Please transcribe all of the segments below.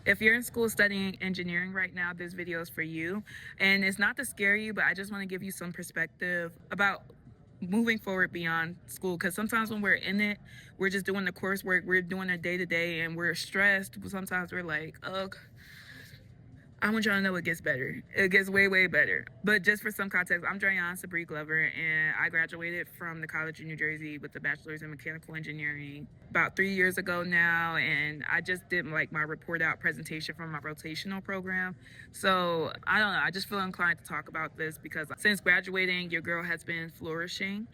If you're in school studying engineering right now, this video is for you. And it's not to scare you, but I just want to give you some perspective about moving forward beyond school, because sometimes when we're in it, we're just doing the coursework, we're doing our day-to-day, and we're stressed. But sometimes we're like, ugh, I want y'all to know it gets better. It gets way, way better. But just for some context, I'm Drayan Sabri Glover, and I graduated from the College of New Jersey with a bachelor's in mechanical engineering about 3 years ago now. And I just did like my report out presentation from my rotational program. So I don't know, I just feel inclined to talk about this because since graduating, your girl has been flourishing.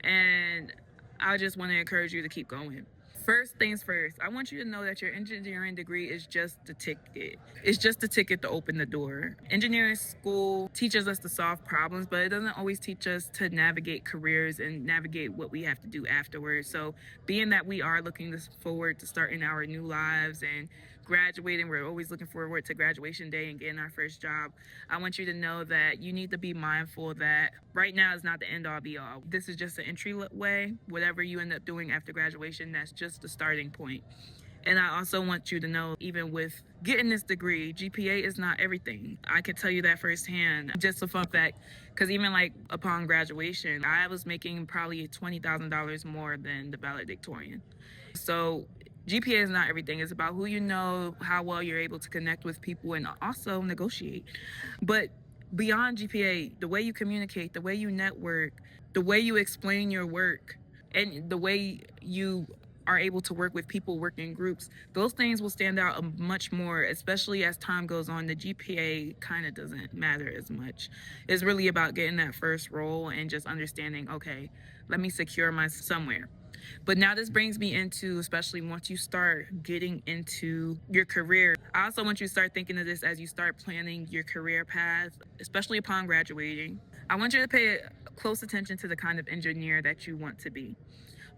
And I just want to encourage you to keep going. First things first, I want you to know that your engineering degree is just the ticket. It's just the ticket to open the door. Engineering school teaches us to solve problems, but it doesn't always teach us to navigate careers and navigate what we have to do afterwards. So being that we are looking forward to starting our new lives and graduating, we're always looking forward to graduation day and getting our first job. I want you to know that you need to be mindful that right now is not the end all be all. This is just an entryway. Whatever you end up doing after graduation, that's just the starting point. And I also want you to know, even with getting this degree, GPA is not everything. I can tell you that firsthand. Just a fun fact, because even like upon graduation, I was making probably $20,000 more than the valedictorian. So GPA is not everything. It's about who you know, how well you're able to connect with people, and also negotiate. But beyond GPA, the way you communicate, the way you network, the way you explain your work, and the way you are able to work with people, work in groups, those things will stand out much more, especially as time goes on. The GPA kind of doesn't matter as much. It's really about getting that first role and just understanding, okay, let me secure my somewhere. But now this brings me into, especially once you start getting into your career, I also want you to start thinking of this as you start planning your career path, especially upon graduating. I want you to pay close attention to the kind of engineer that you want to be.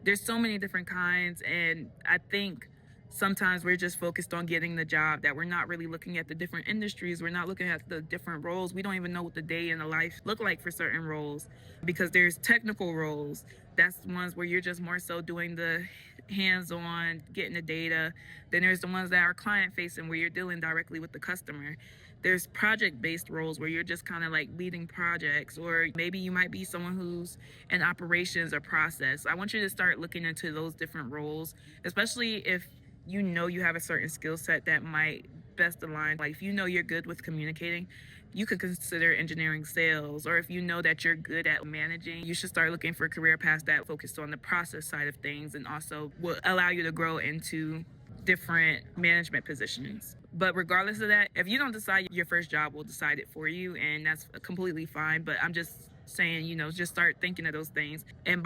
There's so many different kinds, and I think sometimes we're just focused on getting the job, that we're not really looking at the different industries. We're not looking at the different roles. We don't even know what the day in the life look like for certain roles, because there's technical roles. That's the ones where you're just more so doing the hands-on, getting the data. Then there's the ones that are client-facing, where you're dealing directly with the customer. There's project-based roles where you're just kind of like leading projects, or maybe you might be someone who's in operations or process. I want you to start looking into those different roles, especially if you know you have a certain skill set that might best align. Like if you know you're good with communicating, you could consider engineering sales. Or if you know that you're good at managing, you should start looking for career paths that focus on the process side of things and also will allow you to grow into different management positions. But regardless of that, if you don't decide, your first job will decide it for you, and that's completely fine. But I'm just saying, just start thinking of those things. And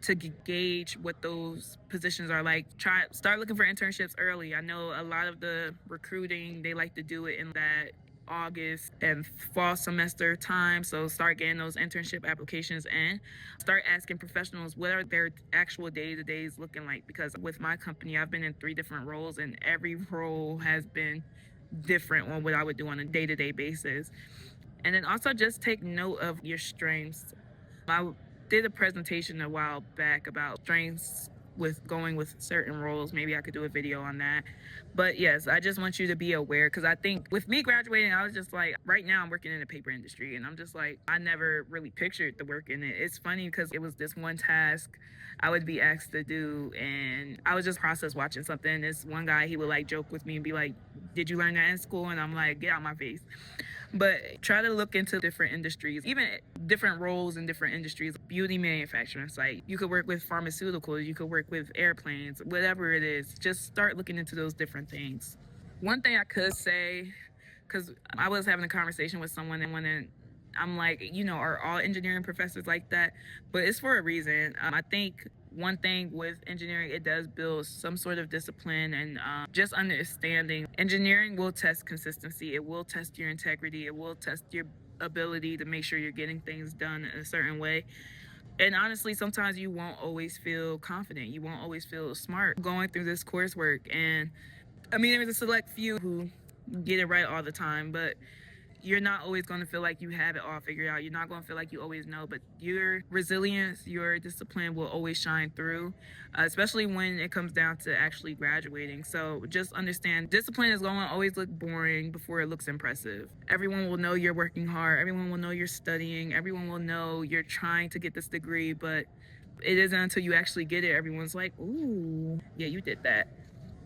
to gauge what those positions are like, start looking for internships early. I know a lot of the recruiting, they like to do it in that August and fall semester time. So start getting those internship applications in. Start asking professionals what are their actual day-to-days looking like, because with my company, I've been in 3 different roles, and every role has been different on what I would do on a day-to-day basis. And then also just take note of your strengths. I did a presentation a while back about strengths with going with certain roles. Maybe I could do a video on that. But yes, I just want you to be aware, because I think with me graduating, I was just like, right now I'm working in the paper industry, and I'm just like, I never really pictured the work in it. It's funny because it was this one task I would be asked to do, and I was just process watching something. This one guy, he would like joke with me and be like, did you learn that in school? And I'm like, get out my face. But try to look into different industries, even different roles in different industries. Beauty manufacturing site, you could work with pharmaceuticals, you could work with airplanes, whatever it is. Just start looking into those different things. One thing I could say, because I was having a conversation with someone, and I'm like, are all engineering professors like that? But it's for a reason. I think one thing with engineering, it does build some sort of discipline and just understanding. Engineering will test consistency. It will test your integrity. It will test your ability to make sure you're getting things done in a certain way. And honestly, sometimes you won't always feel confident. You won't always feel smart going through this coursework. And I mean, there's a select few who get it right all the time, but you're not always going to feel like you have it all figured out. You're not going to feel like you always know, but your resilience, your discipline will always shine through, especially when it comes down to actually graduating. So just understand, discipline is going to always look boring before it looks impressive. Everyone will know you're working hard. Everyone will know you're studying. Everyone will know you're trying to get this degree, but it isn't until you actually get it, everyone's like, ooh, yeah, you did that.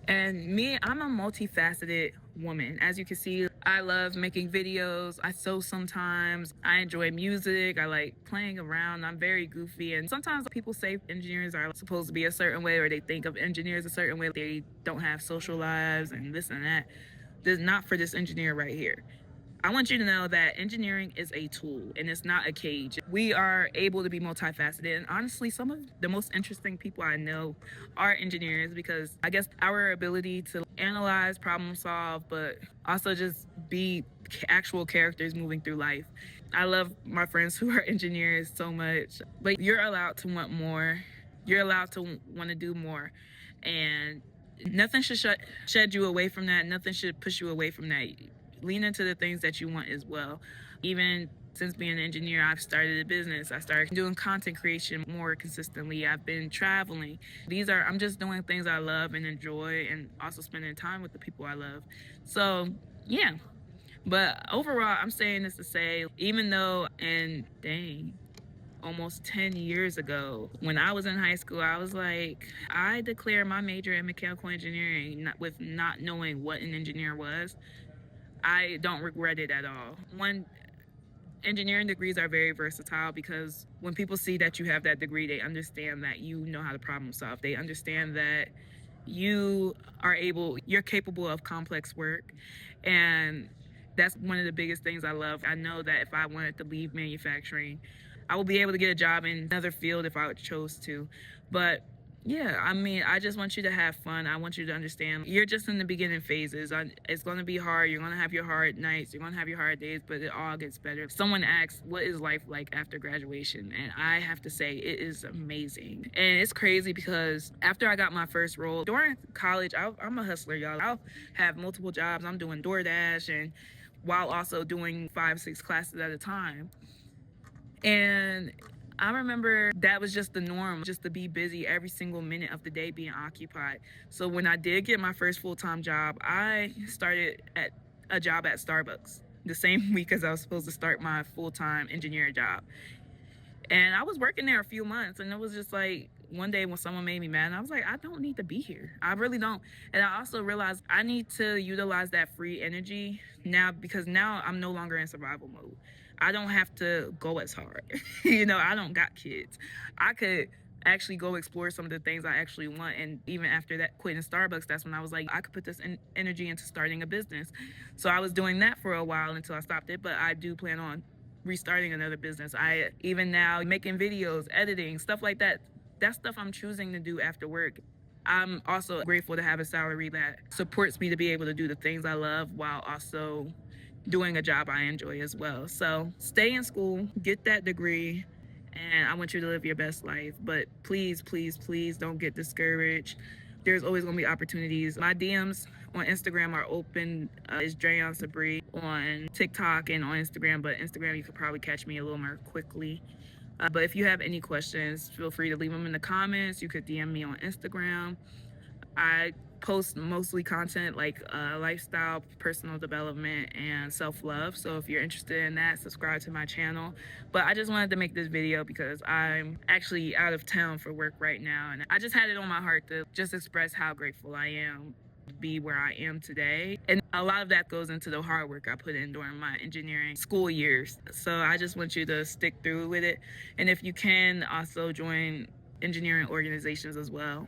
And me, I'm a multifaceted woman. As you can see, I love making videos. I sew sometimes. I enjoy music. I like playing around. I'm very goofy. And sometimes people say engineers are supposed to be a certain way, or they think of engineers a certain way. They don't have social lives and this and that. This is not for this engineer right here. I want you to know that engineering is a tool and it's not a cage. We are able to be multifaceted, and honestly, some of the most interesting people I know are engineers, because I guess our ability to analyze, problem solve, but also just be actual characters moving through life. I love my friends who are engineers so much, but you're allowed to want more. You're allowed to want to do more, and nothing should shed you away from that. Nothing should push you away from that. Lean into the things that you want as well. Even since being an engineer, I've started a business. I started doing content creation more consistently. I've been traveling. I'm just doing things I love and enjoy, and also spending time with the people I love. So yeah, but overall, I'm saying this to say, even though, and dang, almost 10 years ago, when I was in high school, I was like, I declared my major in mechanical engineering with not knowing what an engineer was. I don't regret it at all. One, engineering degrees are very versatile, because when people see that you have that degree, they understand that you know how to problem solve. They understand that you're capable of complex work. And that's one of the biggest things I love. I know that if I wanted to leave manufacturing, I will be able to get a job in another field if I chose to. But yeah, I mean, I just want you to have fun. I want you to understand you're just in the beginning phases. It's going to be hard. You're going to have your hard nights. You're going to have your hard days, but it all gets better. Someone asks, what is life like after graduation? And I have to say, it is amazing. And it's crazy, because after I got my first role, during college, I'm a hustler, y'all. I'll have multiple jobs. I'm doing DoorDash, and while also doing 5-6 classes at a time. And I remember that was just the norm, just to be busy every single minute of the day, being occupied. So when I did get my first full-time job, I started at a job at Starbucks the same week as I was supposed to start my full-time engineering job. And I was working there a few months, and it was just like, one day when someone made me mad, and I was like, I don't need to be here. I really don't. And I also realized I need to utilize that free energy now, because now I'm no longer in survival mode. I don't have to go as hard. I don't got kids. I could actually go explore some of the things I actually want. And even after that, quitting Starbucks, that's when I was like, I could put this energy into starting a business. So I was doing that for a while until I stopped it, but I do plan on restarting another business. Even now, making videos, editing, stuff like that, that's stuff I'm choosing to do after work. I'm also grateful to have a salary that supports me to be able to do the things I love while also doing a job I enjoy as well. So stay in school, get that degree, and I want you to live your best life. But please, please, please don't get discouraged. There's always gonna be opportunities. My DMs on Instagram are open. It's Drayon Sabri on TikTok and on Instagram, but Instagram you could probably catch me a little more quickly. But if you have any questions, feel free to leave them in the comments. You could DM me on Instagram. I post mostly content like lifestyle, personal development, and self-love. So if you're interested in that, subscribe to my channel. But I just wanted to make this video because I'm actually out of town for work right now, and I just had it on my heart to just express how grateful I am to be where I am today. And a lot of that goes into the hard work I put in during my engineering school years. So I just want you to stick through with it. And if you can, also join engineering organizations as well.